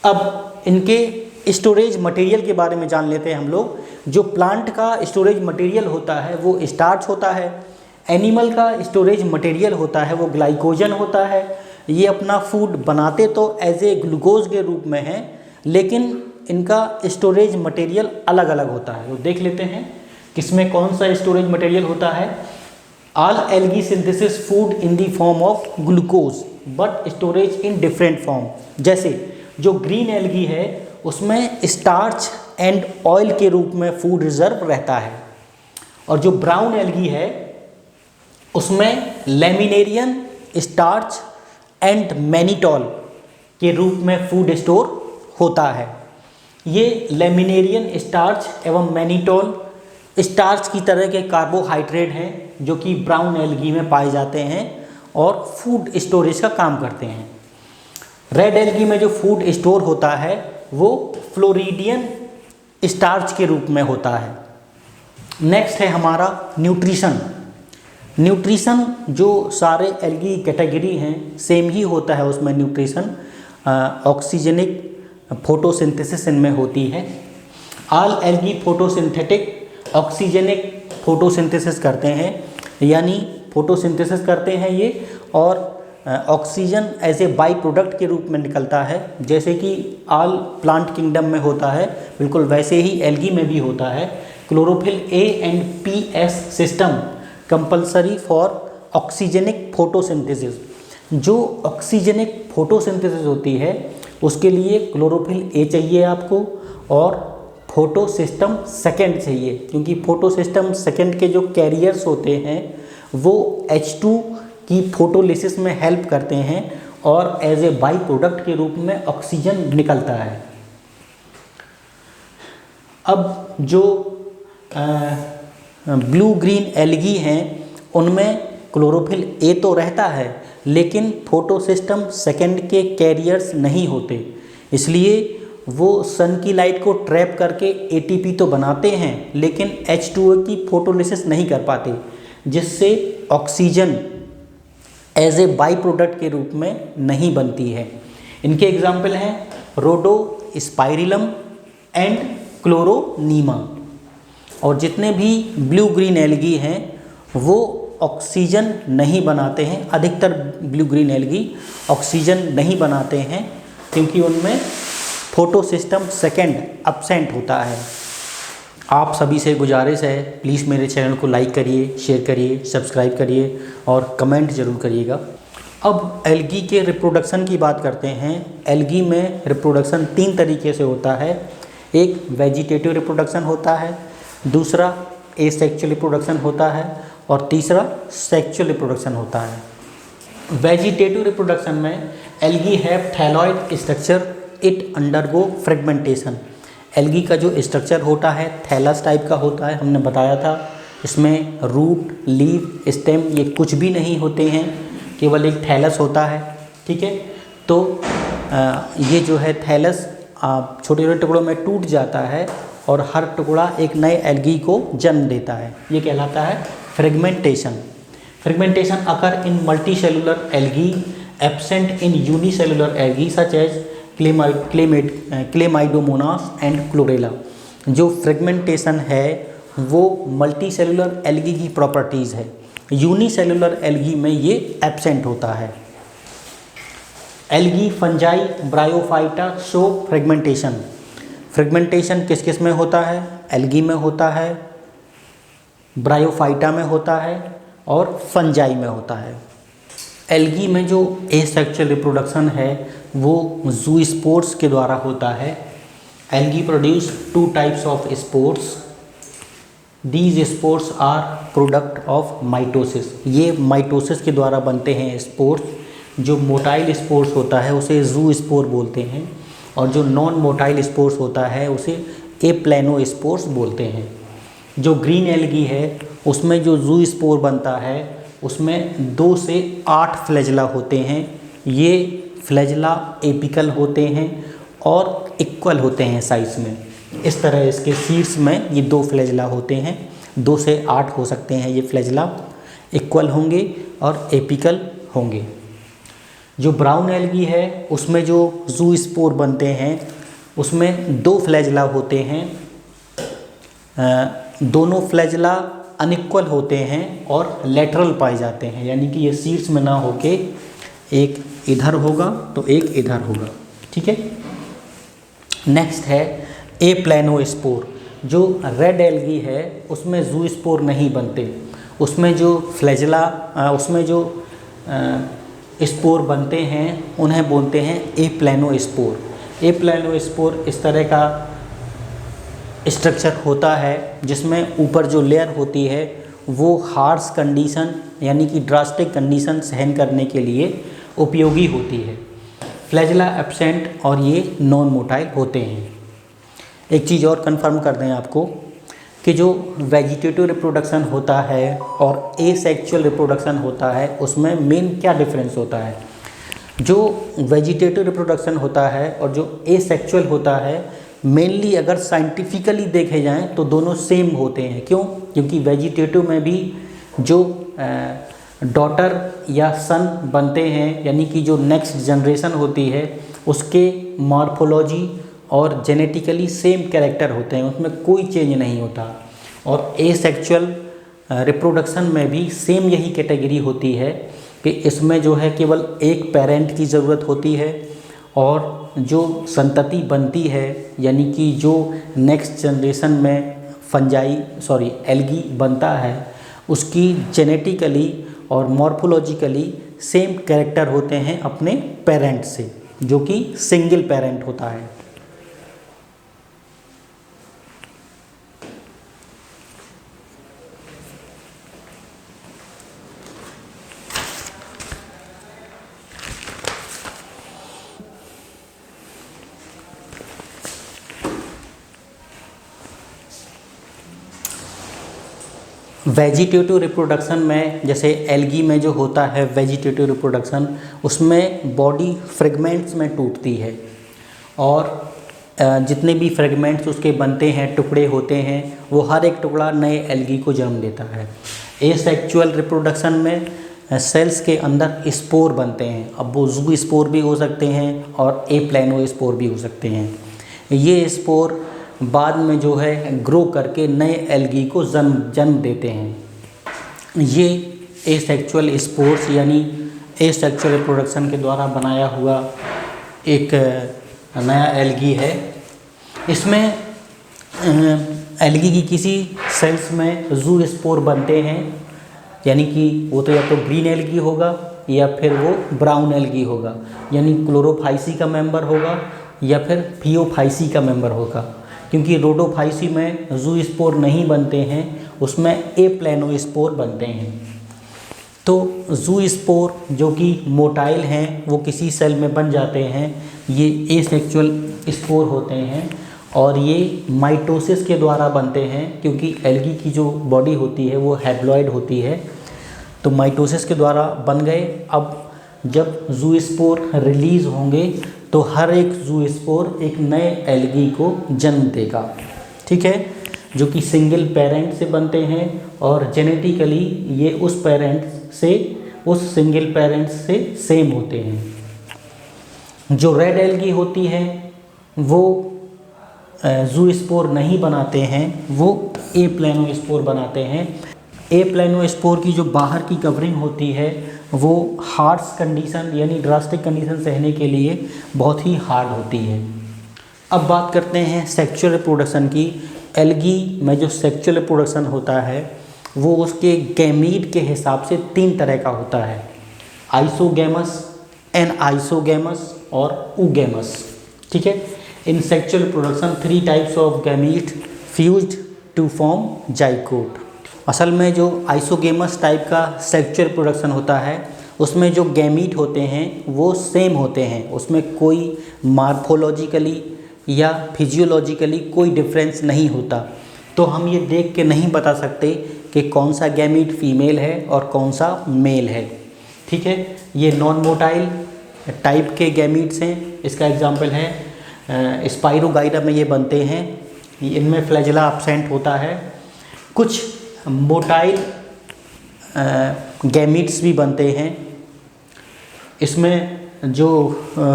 अब इनके स्टोरेज मटेरियल के बारे में जान लेते हैं हम लोग। जो प्लांट का स्टोरेज मटेरियल होता है वो स्टार्च होता है, एनिमल का स्टोरेज मटेरियल होता है वो ग्लाइकोजन होता है। ये अपना फूड बनाते तो एज ए ग्लूकोज के रूप में है, लेकिन इनका स्टोरेज मटेरियल अलग अलग होता है। तो देख लेते हैं किसमें कौन सा स्टोरेज मटेरियल होता है। All algae synthesis food in the form of glucose but storage in different form. जैसे जो ग्रीन एल्गी है उसमें स्टार्च एंड ऑयल के रूप में फूड रिजर्व रहता है, और जो ब्राउन एल्गी है उसमें लेमिनेरियन, स्टार्च एंड मैनिटॉल के रूप में फूड स्टोर होता है। ये लेमिनेरियन, स्टार्च एवं मैनिटॉल स्टार्च की तरह के कार्बोहाइड्रेट हैं जो कि ब्राउन एल्गी में पाए जाते हैं और फूड स्टोरेज का काम करते हैं। रेड एल्गी में जो फूड स्टोर होता है वो फ्लोरिडियन स्टार्च के रूप में होता है। नेक्स्ट है हमारा न्यूट्रिशन। न्यूट्रिशन जो सारे एल्गी कैटेगरी हैं सेम ही होता है उसमें न्यूट्रिशन। ऑक्सीजनिक फोटोसिंथेसिस इनमें होती है। All algae photosynthetic, oxygenic photosynthesis करते हैं, यानी फोटोसिंथेसिस करते हैं ये, और oxygen as a by product के रूप में निकलता है। जैसे कि ऑल प्लांट किंगडम में होता है बिल्कुल वैसे ही एल्गी में भी होता है। Chlorophyll A and P S system compulsory for oxygenic photosynthesis. जो ऑक्सीजनिक फोटोसिंथेसिस होती है उसके लिए क्लोरोफिल ए चाहिए आपको, और फोटो सिस्टम सेकेंड चाहिए, क्योंकि फोटो सिस्टम सेकेंड के जो कैरियर्स होते हैं वो H2 की फोटोलिसिस में हेल्प करते हैं और एज ए बाई प्रोडक्ट के रूप में ऑक्सीजन निकलता है। अब जो ब्लू ग्रीन एल्गी हैं उनमें क्लोरोफिल ए तो रहता है लेकिन फोटो सिस्टम सेकेंड के कैरियर्स नहीं होते, इसलिए वो सन की लाइट को ट्रैप करके एटीपी तो बनाते हैं लेकिन H2O की फोटोलिसिस नहीं कर पाते, जिससे oxygen as a by product के रूप में नहीं बनती है। इनके एग्जाम्पल हैं रोडोस्पाइरिलम एंड क्लोरोनीमा। और जितने भी ब्लू ग्रीन एल्गी हैं वो ऑक्सीजन नहीं बनाते हैं, अधिकतर ब्लू ग्रीन एल्गी ऑक्सीजन नहीं बनाते हैं क्योंकि उनमें फोटो सिस्टम सेकेंड अब्सेंट होता है। आप सभी से गुजारिश है प्लीज़ मेरे चैनल को लाइक करिए, शेयर करिए, सब्सक्राइब करिए और कमेंट ज़रूर करिएगा। अब एल्गी के रिप्रोडक्शन की बात करते हैं। एल्गी में रिप्रोडक्शन 3 तरीके से होता है। एक वेजिटेटिव रिप्रोडक्शन होता है, दूसरा एसेक्सुअल रिप्रोडक्शन होता है और तीसरा सेक्सुअल रिप्रोडक्शन होता है। वेजिटेटिव रिप्रोडक्शन में algae have thalloid structure, it undergo fragmentation. Algae का जो स्ट्रक्चर होता है थैलस टाइप का होता है, हमने बताया था। इसमें रूट, लीफ, स्टेम ये कुछ भी नहीं होते हैं, केवल एक थैलस होता है, ठीक है। तो ये जो है थैलस छोटे छोटे टुकड़ों में टूट जाता है और हर टुकड़ा एक नए एल्गी को जन्म देता है। ये कहलाता है fragmentation. Fragmentation occur in multicellular algae absent in unicellular algae such as chlamydomonas and chlorella. जो फ्रेगमेंटेशन है वो मल्टी सेलुलर एल्गी की प्रॉपर्टीज़ है, यूनिसेलुलर एल्गी में ये एब्सेंट होता है। Algae, fungi, bryophyta show fragmentation. Fragmentation किस किस में होता है? एल्गी में होता है, ब्रायोफाइटा में होता है और फंजाई में होता है। एल्गी में जो एसेक्सुअल रिप्रोडक्शन है वो ज़ूस्पोर्स के द्वारा होता है। Algae produce 2 types of spores. These spores are product of mitosis. ये माइटोसिस के द्वारा बनते हैं स्पोर्स। जो मोटाइल स्पोर्स होता है उसे ज़ू स्पोर बोलते हैं और जो नॉन मोटाइल स्पोर्स होता है उसे एप्लेनो स्पोर्स बोलते हैं। जो ग्रीन एल्गी है उसमें जो ज़ू स्पोर बनता है उसमें 2 से 8 फ्लैजिला होते हैं। ये फ्लैजिला एपिकल होते हैं और इक्वल होते हैं साइज़ में। इस तरह इसके सीड्स में ये 2 फ्लैजिला होते हैं, 2 से 8 हो सकते हैं। ये फ्लैजिला इक्वल होंगे और एपिकल होंगे। जो ब्राउन एल्गी है उसमें जो ज़ू स्पोर बनते हैं उसमें 2 फ्लैजिला होते हैं। दोनों फ्लैजिला अनइक्वल होते हैं और लेटरल पाए जाते हैं, यानी कि ये सीड्स में ना होके एक इधर होगा तो एक इधर होगा। ठीक है। नेक्स्ट है एप्लेनोस्पोर। जो रेड एल्गी है उसमें ज़ू स्पोर नहीं बनते, उसमें जो फ्लैजिला उसमें जो स्पोर बनते हैं उन्हें बोलते हैं एप्लेनोस्पोर। एप्लेनोस्पोर इस तरह का स्ट्रक्चर होता है जिसमें ऊपर जो लेयर होती है वो हार्श कंडीशन यानी कि ड्रास्टिक कंडीशन सहन करने के लिए उपयोगी होती है। फ्लैजिला एब्सेंट और ये नॉन मोटाइल होते हैं। एक चीज़ और कंफर्म कर दें आपको कि जो वेजिटेटिव रिप्रोडक्शन होता है और एसेक्सुअल रिप्रोडक्शन होता है उसमें मेन क्या डिफरेंस होता है। जो वेजिटेटिव रिप्रोडक्शन होता है और जो एसेक्सुअल होता है मेनली अगर साइंटिफिकली देखे जाएं तो दोनों सेम होते हैं। क्यों? क्योंकि वेजिटेटिव में भी जो डॉटर या सन बनते हैं यानी कि जो नेक्स्ट जनरेशन होती है उसके मॉर्फोलॉजी और जेनेटिकली सेम कैरेक्टर होते हैं, उसमें कोई चेंज नहीं होता। और एसेक्सुअल रिप्रोडक्शन में भी सेम यही कैटेगरी होती है कि इसमें जो है केवल एक पेरेंट की ज़रूरत होती है और जो संतति बनती है यानी कि जो नेक्स्ट जनरेशन में एल्गी बनता है उसकी जेनेटिकली और मॉर्फोलॉजिकली सेम कैरेक्टर होते हैं अपने पेरेंट से, जो कि सिंगल पेरेंट होता है। वेजिटेटिव रिप्रोडक्शन में जैसे एल्गी में जो होता है वेजिटेटिव रिप्रोडक्शन उसमें बॉडी फ्रेगमेंट्स में टूटती है और जितने भी फ्रेगमेंट्स उसके बनते हैं टुकड़े होते हैं वो हर एक टुकड़ा नए एल्गी को जन्म देता है। एसेक्सुअल रिप्रोडक्शन में सेल्स के अंदर स्पोर बनते हैं। अब वो ज़ू स्पोर भी हो सकते हैं और एप्लेनो स्पोर भी हो सकते हैं। ये स्पोर बाद में जो है ग्रो करके नए एल्गी को जन्म देते हैं। ये एसेक्सुअल स्पोर्स यानी एसेक्सुअल रिप्रोडक्शन के द्वारा बनाया हुआ एक नया एल्गी है। इसमें एल्गी की किसी सेल्स में ज़ू स्पोर बनते हैं यानी कि वो तो या तो ग्रीन एल्गी होगा या फिर वो ब्राउन एल्गी होगा, यानी क्लोरोफाइसी का मेंबर होगा या फिर फियोफाइसी का मेंबर होगा। क्योंकि रोडोफाइसी में ज़ू स्पोर नहीं बनते हैं, उसमें एप्लेनो स्पोर बनते हैं। तो ज़ू स्पोर जो कि मोटाइल हैं वो किसी सेल में बन जाते हैं, ये एसेक्सुअल स्पोर होते हैं और ये माइटोसिस के द्वारा बनते हैं। क्योंकि एल्गी की जो बॉडी होती है वो हैप्लॉइड होती है, तो माइटोसिस के द्वारा बन गए। अब जब ज़ू स्पोर रिलीज़ होंगे तो हर एक ज़ूस्पोर एक नए एल्गी को जन्म देगा, ठीक है, जो कि सिंगल पेरेंट से बनते हैं और जेनेटिकली ये उस सिंगल पेरेंट से सेम होते हैं। जो रेड एल्गी होती है वो ज़ूस्पोर नहीं बनाते हैं, वो एप्लेनोस्पोर बनाते हैं। एप्लेनोस्पोर की जो बाहर की कवरिंग होती है वो हार्श कंडीशन यानी ड्रास्टिक कंडीशन सहने के लिए बहुत ही हार्ड होती है। अब बात करते हैं सेक्सुअल रिप्रोडक्शन की। एल्गी में जो सेक्सुअल रिप्रोडक्शन होता है वो उसके गैमीट के हिसाब से 3 तरह का होता है, आइसोगैमस, एनआइसोगैमस और ऊगैमस, ठीक है। In sexual reproduction 3 types of gamete fused to form zygote. असल में जो आइसोगेमस टाइप का सेक्सुअल रिप्रोडक्शन होता है उसमें जो गैमीट होते हैं वो सेम होते हैं, उसमें कोई मार्फोलॉजिकली या फिजियोलॉजिकली कोई डिफरेंस नहीं होता। तो हम ये देख के नहीं बता सकते कि कौन सा गैमीट फीमेल है और कौन सा मेल है, ठीक है। ये नॉन मोटाइल टाइप के गैमीट्स हैं। इसका एग्जांपल है स्पाइरोगाइरा में ये बनते हैं, इनमें फ्लैजेला एब्सेंट होता है। कुछ मोटाइल गैमीट्स भी बनते हैं, इसमें जो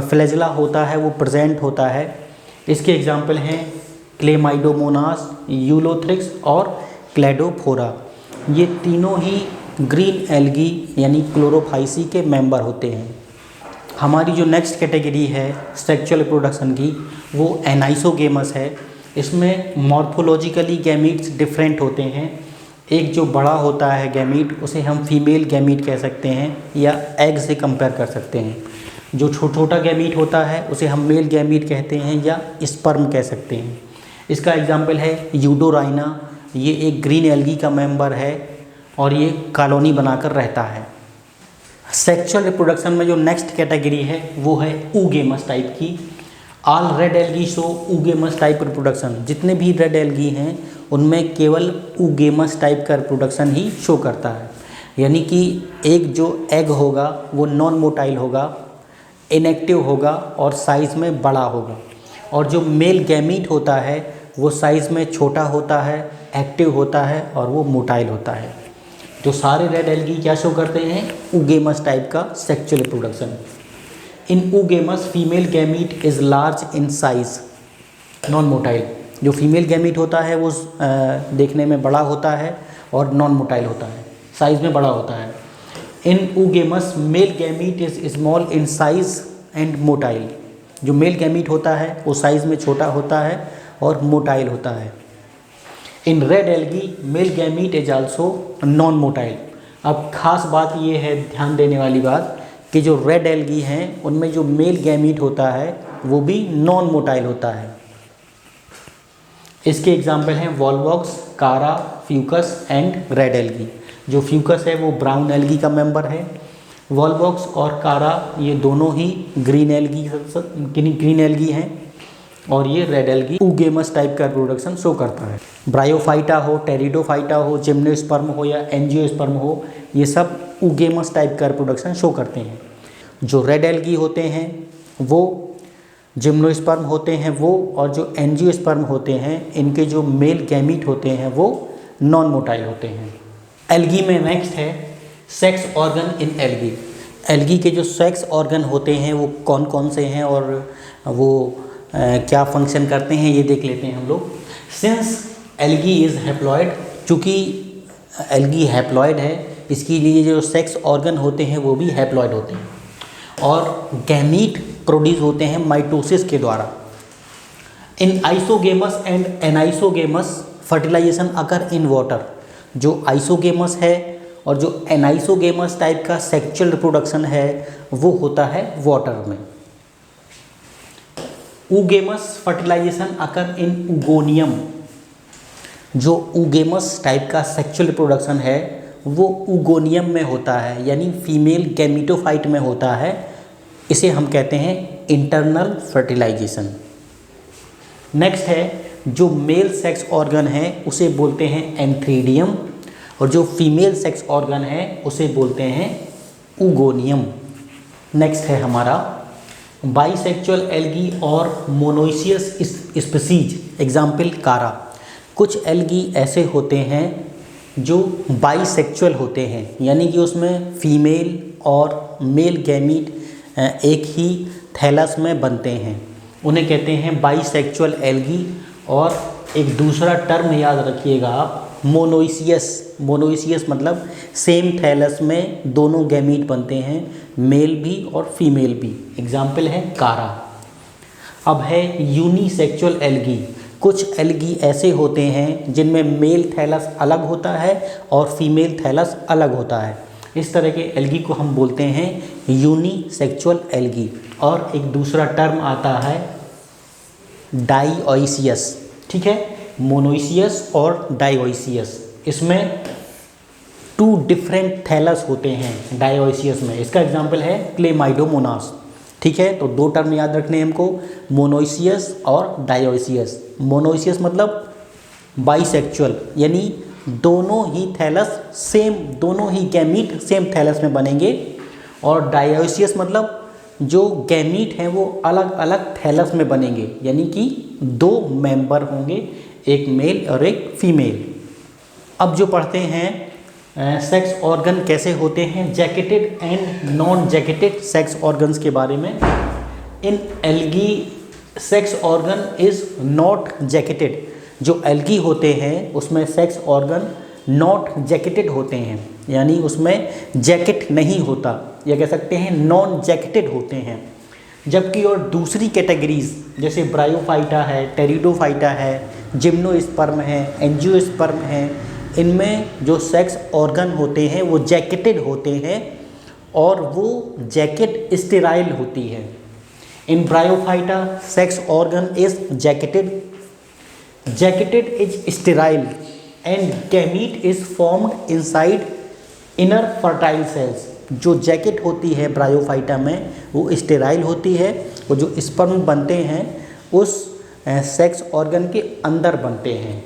फ्लैजेला होता है वो प्रेजेंट होता है। इसके एग्जांपल हैं क्लेमाइडोमोनास, यूलोथ्रिक्स और क्लेडोफोरा। ये तीनों ही ग्रीन एल्गी यानी क्लोरोफाइसी के मेंबर होते हैं। हमारी जो नेक्स्ट कैटेगरी है सेक्सुअल रिप्रोडक्शन की वो एनाइसोगेमस है। इसमें मॉर्फोलॉजिकली गैमीट्स डिफरेंट होते हैं। एक जो बड़ा होता है गैमीट उसे हम फीमेल गैमीट कह सकते हैं या एग से कंपेयर कर सकते हैं। जो छोटा गैमीट होता है उसे हम मेल गैमीट कहते हैं या स्पर्म कह सकते हैं। इसका एग्जांपल है यूडोराइना, ये एक ग्रीन एल्गी का मेंबर है और ये कॉलोनी बनाकर रहता है। सेक्सुअल रिप्रोडक्शन में जो नेक्स्ट कैटेगरी है वो है ऊगेमस टाइप की। All red algae show oogamous type reproduction. जितने भी रेड एल्गी हैं उनमें केवल ऊगेमस टाइप का रिप्रोडक्शन ही शो करता है, यानी कि एक जो एग होगा वो नॉन मोटाइल होगा, इनएक्टिव होगा और साइज़ में बड़ा होगा। और जो मेल गैमीट होता है वो साइज़ में छोटा होता है, एक्टिव होता है और वो मोटाइल होता है। तो सारे रेड एल्गी क्या शो करते हैं? ऊगेमस टाइप का sexual reproduction. In oogamous female gamete is large in size, non motile. जो फीमेल गैमीट होता है वो देखने में बड़ा होता है और नॉन मोटाइल होता है, साइज़ में बड़ा होता है। In oogamous male gamete is small in size and motile. जो मेल गैमीट होता है वो साइज़ में छोटा होता है और मोटाइल होता है। In red algae male gamete is also known motile. अब खास बात ये है, ध्यान देने वाली बात, कि जो रेड एल्गी हैं उनमें जो मेल गैमीट होता है वो भी नॉन मोटाइल होता है। इसके एग्जाम्पल हैं वॉलवॉक्स, कारा, फ्यूकस एंड रेड एल्गी। जो फ्यूकस है वो ब्राउन एल्गी का मेंबर है। वॉलवॉक्स और कारा ये दोनों ही ग्रीन एल्गी हैं और ये रेड एल्गी ऊगेमस टाइप का प्रोडक्शन शो करता है। ब्रायोफाइटा हो, टेरिडोफाइटा हो, जिम्नोस्पर्म हो या एंजियोस्पर्म हो, ये सब ऊगेमस टाइप का प्रोडक्शन शो करते हैं। जो रेड एल्गी होते हैं वो जिम्नोस्पर्म होते हैं वो, और जो एंजियोस्पर्म होते हैं इनके जो मेल गैमीट होते हैं वो नॉन मोटाइल होते हैं। एल्गी में नेक्स्ट है sex organ in algae. Algae के जो सेक्स ऑर्गन होते हैं वो कौन कौन से हैं और वो क्या फंक्शन करते हैं ये देख लेते हैं हम लोग। सिंस एल्गी इज़ हैप्लॉइड, चूँकि एल्गी हैप्लॉइड है इसके लिए जो सेक्स ऑर्गन होते हैं वो भी हैप्लॉइड होते हैं और गैमीट प्रोड्यूस होते हैं माइटोसिस के द्वारा। In isogamous and anisogamous fertilization occur in water. जो आइसोगेमस है और जो एनाइसोगेमस टाइप का सेक्सुअल रिप्रोडक्शन है वो होता है वाटर में। Oogamous fertilization occur in oogonium. जो ऊगेमस टाइप का सेक्सुअल रिप्रोडक्शन है वो ऊगोनियम में होता है, यानी फीमेल गैमीटोफाइट में होता है। इसे हम कहते हैं इंटरनल फर्टिलाइजेशन। नेक्स्ट है जो मेल सेक्स ऑर्गन है उसे बोलते हैं एंथ्रीडियम और जो फीमेल सेक्स ऑर्गन है उसे बोलते हैं ऊगोनियम। नेक्स्ट है हमारा बाइसेक्सुअल एल्गी और मोनोइसियस स्पीसीज, एग्जाम्पल कारा। कुछ एल्गी ऐसे होते हैं जो बाइसेक्सुअल होते हैं, यानी कि उसमें फीमेल और मेल गैमीट एक ही थैलस में बनते हैं, उन्हें कहते हैं बाइसेक्सुअल एल्गी। और एक दूसरा टर्म याद रखिएगा आप, मोनोइसियस। मोनोइसियस मतलब सेम थैलस में दोनों गैमीट बनते हैं, मेल भी और फीमेल भी, एग्जाम्पल है कारा। अब है यूनिसेक्सुअल एल्गी। कुछ एल्गी ऐसे होते हैं जिनमें मेल थैलस अलग होता है और फीमेल थैलस अलग होता है, इस तरह के एल्गी को हम बोलते हैं यूनिसेक्सुअल एल्गी। और एक दूसरा टर्म आता है डाइओइसियस, ठीक है, मोनोइसियस और डाइओइसियस, इसमें 2 डिफरेंट थैलस होते हैं डाइओइसियस में। इसका एग्जाम्पल है क्लेमाइडोमोनास, ठीक है। तो 2 टर्म याद रखने हैं हमको, मोनोइसियस और डाइओइसियस। मोनोइसियस मतलब बाइसेक्सुअल, यानी दोनों ही थैलस सेम, दोनों ही गैमीट सेम थैलस में बनेंगे। और डाइओइसियस मतलब जो गैमीट हैं वो अलग अलग थैलस में बनेंगे, यानी कि 2 मेंबर होंगे, एक मेल और एक फीमेल। अब जो पढ़ते हैं सेक्स ऑर्गन कैसे होते हैं, jacketed and non jacketed sex organs के बारे में। In algae sex organ is not jacketed. जो एल्गी होते हैं उसमें सेक्स ऑर्गन नॉट जैकेटेड होते हैं, यानी उसमें जैकेट नहीं होता, या कह सकते हैं नॉन जैकेटेड होते हैं। जबकि और दूसरी कैटेगरीज जैसे ब्रायोफाइटा है, टेरिडोफाइटा है, जिम्नोस्पर्म है, एंजियोस्पर्म है, इनमें जो सेक्स ऑर्गन होते हैं वो जैकेटेड होते हैं और वो जैकेट स्टेराइल होती है। In bryophyta sex organ is jacketed, jacketed is sterile and gamete is formed inside inner fertile cells. जो जैकेट होती है ब्रायोफाइटा में वो स्टेराइल होती है, और जो स्पर्म बनते हैं उस सेक्स ऑर्गन के अंदर बनते हैं।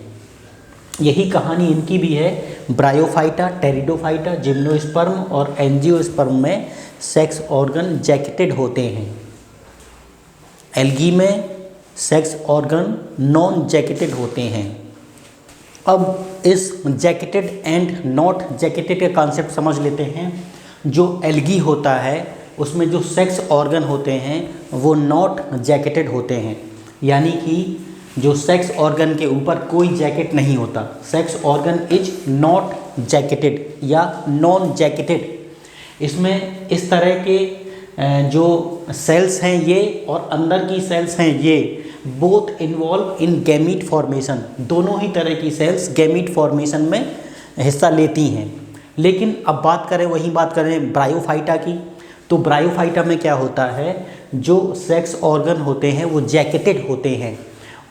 यही कहानी इनकी भी है, ब्रायोफाइटा, टेरिडोफाइटा, जिम्नोस्पर्म और एंजियोस्पर्म में सेक्स ऑर्गन जैकेटेड होते हैं। एल्गी में सेक्स ऑर्गन नॉन जैकेटेड होते हैं। अब इस जैकेटेड एंड नॉट जैकेटेड का कॉन्सेप्ट समझ लेते हैं। जो एल्गी होता है उसमें जो सेक्स ऑर्गन होते हैं वो नॉट जैकेटेड होते हैं, यानी कि जो सेक्स ऑर्गन के ऊपर कोई जैकेट नहीं होता। Sex organ is not jacketed या नॉन जैकेटेड। इसमें इस तरह के जो सेल्स हैं ये और अंदर की सेल्स हैं ये both involve in gamete formation. दोनों ही तरह की सेल्स गैमीट फॉर्मेशन में हिस्सा लेती हैं। लेकिन अब वही बात करें ब्रायोफाइटा की, तो ब्रायोफाइटा में क्या होता है, जो सेक्स ऑर्गन होते हैं वो जैकेटेड होते हैं,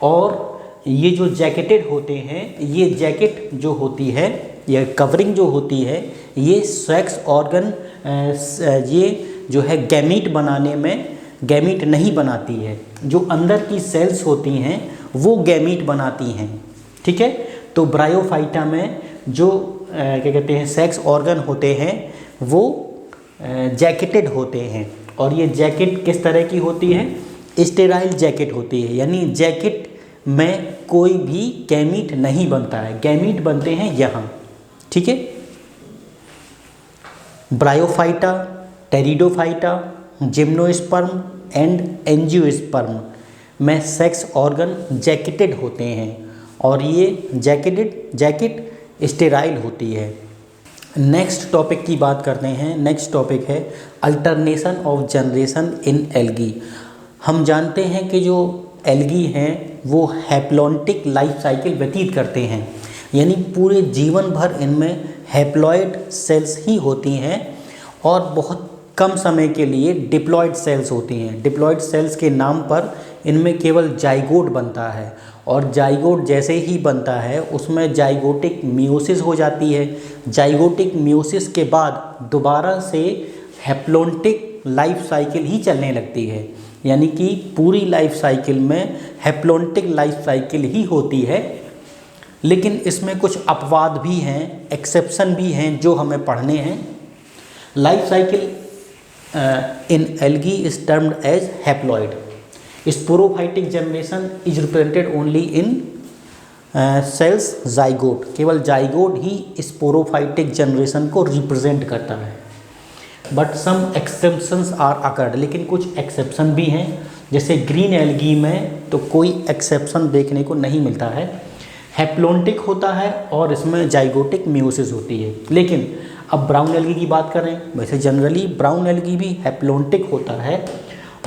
और ये जो जैकेटेड होते हैं, ये जैकेट जो होती है, ये कवरिंग जो होती है, ये सेक्स ऑर्गन ये जो है गैमीट बनाने में गैमीट नहीं बनाती है। जो अंदर की सेल्स होती हैं वो गैमीट बनाती हैं, ठीक है। तो ब्रायोफाइटा में जो क्या कहते हैं सेक्स ऑर्गन होते हैं वो जैकेटेड होते हैं, और ये जैकेट किस तरह की होती है, स्टेराइल जैकेट होती है, यानी जैकेट में कोई भी गैमीट नहीं बनता है, गैमीट बनते हैं यहाँ, ठीक है। Bryophyta, pteridophyta, gymnosperm and angiosperm में सेक्स ऑर्गन जैकेटेड होते हैं, और ये जैकेट स्टेराइल होती है। नेक्स्ट टॉपिक की बात करते हैं। नेक्स्ट टॉपिक है alternation of generation in algae. हम जानते हैं कि जो एल्गी हैं वो हैप्लॉन्टिक लाइफ साइकिल व्यतीत करते हैं, यानी पूरे जीवन भर इनमें हैप्लॉइड सेल्स ही होती हैं और बहुत कम समय के लिए डिप्लॉइड सेल्स होती हैं। डिप्लॉइड सेल्स के नाम पर इनमें केवल जाइगोट बनता है, और जाइगोट जैसे ही बनता है उसमें जाइगोटिक मियोसिस हो जाती है। जाइगोटिक मियोसिस के बाद दोबारा से हैप्लॉन्टिक लाइफ साइकिल ही चलने लगती है, यानी कि पूरी लाइफ साइकिल में हैप्लॉन्टिक लाइफ साइकिल ही होती है। लेकिन इसमें कुछ अपवाद भी हैं, एक्सेप्शन भी हैं जो हमें पढ़ने हैं। Life cycle in algae is termed as haploid. Sporophytic generation is represented only in cells zygote, केवल जाइगोट ही स्पोरोफाइटिक जनरेशन को रिप्रेजेंट करता है। But some exceptions are occurred, लेकिन कुछ एक्सेप्शन भी हैं, जैसे ग्रीन एल्गी में तो कोई एक्सेप्शन देखने को नहीं मिलता है, हैप्लोन्टिक होता है और इसमें जाइगोटिक मियोसिस होती है। लेकिन अब ब्राउन एल्गी की बात करें, वैसे जनरली ब्राउन एल्गी भी हैप्लोन्टिक होता है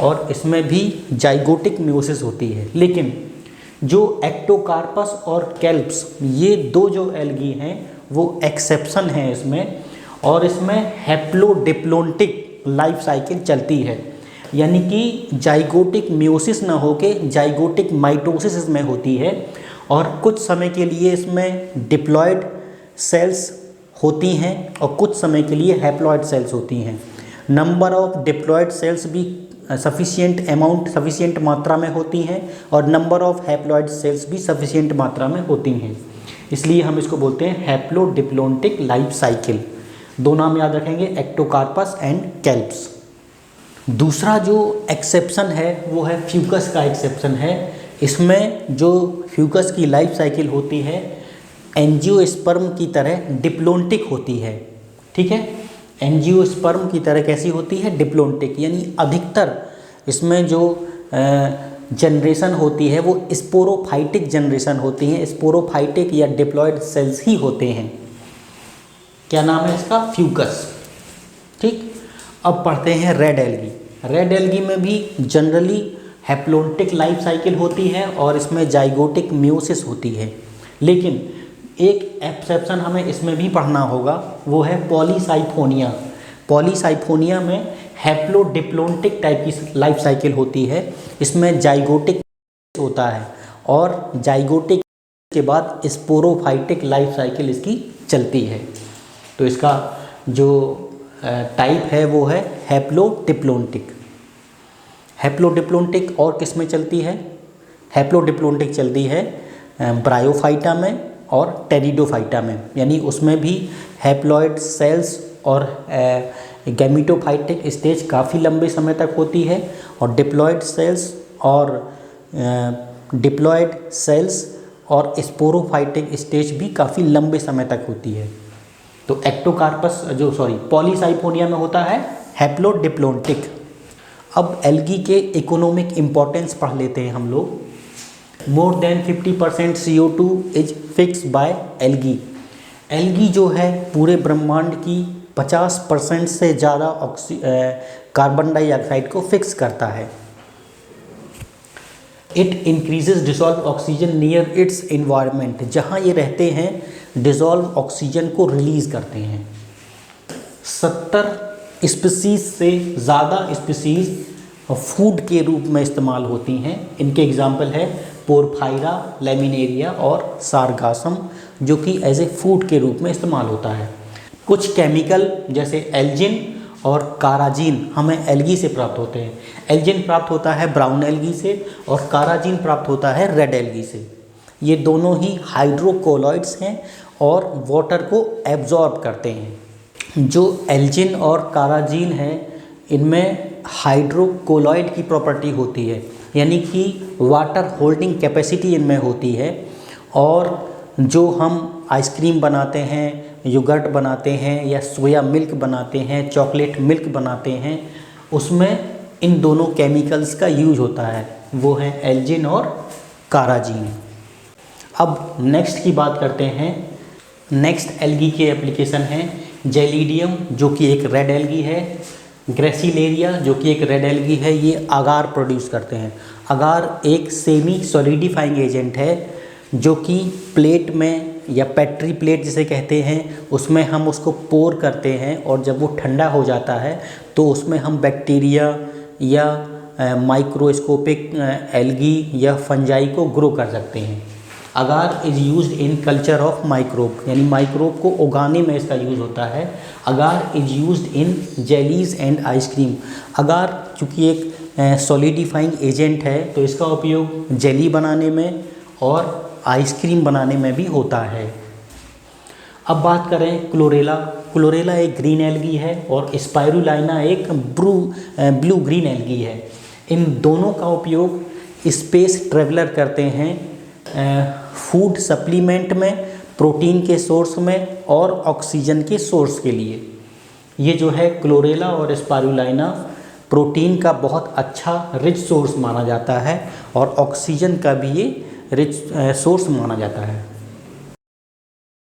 और इसमें भी जाइगोटिक मियोसिस होती है। लेकिन जो एक्टोकार्पस और कैल्प्स, ये दो जो एल्गी हैं वो एक्सेप्शन हैं इसमें, और इसमें हैप्लोडिप्लोन्टिक लाइफ साइकिल चलती है, यानी कि जाइगोटिक मियोसिस ना होके जाइगोटिक माइटोसिस इसमें होती है, और कुछ समय के लिए इसमें डिप्लॉयड सेल्स होती हैं और कुछ समय के लिए हैप्लॉयड सेल्स होती हैं। नंबर ऑफ डिप्लॉयड सेल्स भी सफिशिएंट मात्रा में होती हैं और नंबर ऑफ हैप्लॉयड सेल्स भी सफिशिएंट मात्रा में होती हैं, इसलिए हम इसको बोलते हैं हैप्लोडिप्लोन्टिक लाइफ साइकिल। दो नाम याद रखेंगे, एक्टोकार्पस एंड कैल्प्स। दूसरा जो एक्सेप्शन है वो है फ्यूकस का एक्सेप्शन है। इसमें जो फ्यूकस की लाइफ साइकिल होती है एंजियोस्पर्म की तरह डिप्लोन्टिक होती है, ठीक है, एंजियोस्पर्म की तरह कैसी होती है, डिप्लोन्टिक, यानी अधिकतर इसमें जो जनरेशन होती है वो स्पोरोफाइटिक जनरेशन होती है, स्पोरोफाइटिक या डिप्लॉयड सेल्स ही होते हैं। क्या नाम है इसका, फ्यूकस, ठीक। अब पढ़ते हैं रेड एल्गी। रेड एल्गी में भी जनरली हैप्लोन्टिक लाइफ साइकिल होती है और इसमें जाइगोटिक मियोसिस होती है, लेकिन एक एक्सेप्शन हमें इसमें भी पढ़ना होगा, वो है पॉलीसाइफोनिया। पॉलीसाइफोनिया में हैप्लोडिप्लोन्टिक टाइप की लाइफ साइकिल होती है, इसमें जाइगोटिक होता है और जाइगोटिक के बाद स्पोरोफाइटिक लाइफ साइकिल इसकी चलती है। तो इसका जो टाइप है वो है हैप्लोडिप्लोन्टिक। हैप्लोडिप्लोन्टिक और किस में चलती है, हैप्लोडिप्लोन्टिक चलती है ब्रायोफाइटा में और टेरिडोफाइटा में, यानी उसमें भी हैप्लॉयड सेल्स और गैमिटोफाइटिक स्टेज काफ़ी लंबे समय तक होती है, और डिप्लॉयड सेल्स और स्पोरोफाइटिक स्टेज भी काफ़ी लंबे समय तक होती है। तो एक्टोकार्पस पॉलीसाइफोनिया में होता है हैप्लोडिप्लोन्टिक। अब एल्गी के इकोनॉमिक इम्पोर्टेंस पढ़ लेते हैं हम लोग। More than 50% CO2 is fix by algae. Algae जो है पूरे ब्रह्मांड की 50% से ज़्यादा कार्बन डाइऑक्साइड को फिक्स करता है। It increases dissolve oxygen near it's environment, जहाँ ये रहते हैं डिसॉल्व ऑक्सीजन को रिलीज़ करते हैं। 70 स्पीसीज से ज़्यादा स्पीसीज फूड के रूप में इस्तेमाल होती हैं। इनके एग्जाम्पल है पोरफायरा, लैमिनेरिया और सारगासम, जो कि एज ए फूड के रूप में इस्तेमाल होता है। कुछ केमिकल जैसे एल्जिन और काराजीन हमें एल्गी से प्राप्त होते हैं। एल्जिन प्राप्त होता है ब्राउन एल्गी से और काराजीन प्राप्त होता है रेड एल्गी से। ये दोनों ही हाइड्रोकोलॉइड्स हैं और वाटर को एब्जॉर्ब करते हैं। जो एल्जिन और काराजीन है इनमें हाइड्रोकोलॉइड की प्रॉपर्टी होती है, यानी कि वाटर होल्डिंग कैपेसिटी इनमें होती है, और जो हम आइसक्रीम बनाते हैं, योगर्ट बनाते हैं या सोया मिल्क बनाते हैं, चॉकलेट मिल्क बनाते हैं, उसमें इन दोनों केमिकल्स का यूज होता है, वो है एल्जिन और काराजीन। अब नेक्स्ट की बात करते हैं। नेक्स्ट एल्गी के एप्लीकेशन हैं जेलिडियम, जो कि एक रेड एल्गी है, ग्रेसिलेरिया, जो कि एक रेड एल्गी है, ये अगार प्रोड्यूस करते हैं। अगार एक सेमी सॉलिडिफाइंग एजेंट है, जो कि प्लेट में या पेट्री प्लेट जिसे कहते हैं उसमें हम उसको पोर करते हैं, और जब वो ठंडा हो जाता है तो उसमें हम बैक्टीरिया या माइक्रोस्कोपिक एल्गी या फंजाई को ग्रो कर सकते हैं। Agar is used in culture of microbe, यानी माइक्रोब को उगाने में इसका यूज़ होता है। Agar is used in jellies and ice cream. Agar चूँकि एक सॉलिडिफाइंग एजेंट है तो इसका उपयोग जेली बनाने में और आइसक्रीम बनाने में भी होता है। अब बात करें क्लोरेला। क्लोरेला एक ग्रीन एल्गी है और स्पाइरुलाइना एक ब्लू ग्रीन एल्गी है। इन दोनों का उपयोग स्पेस ट्रेवलर करते हैं फूड सप्लीमेंट में, प्रोटीन के सोर्स में और ऑक्सीजन के सोर्स के लिए। ये जो है क्लोरेला और स्पाइरुलाइना प्रोटीन का बहुत अच्छा रिच सोर्स माना जाता है और ऑक्सीजन का भी ये रिच सोर्स माना जाता है।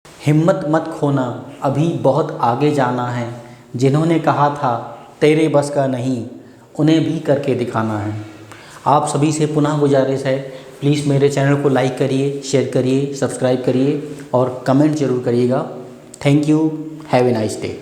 हिम्मत मत खोना, अभी बहुत आगे जाना है। जिन्होंने कहा था तेरे बस का नहीं, उन्हें भी करके दिखाना है। आप सभी से पुनः गुजारिश है, प्लीज़ मेरे चैनल को लाइक करिए, शेयर करिए, सब्सक्राइब करिए और कमेंट ज़रूर करिएगा। Thank you, have a nice day.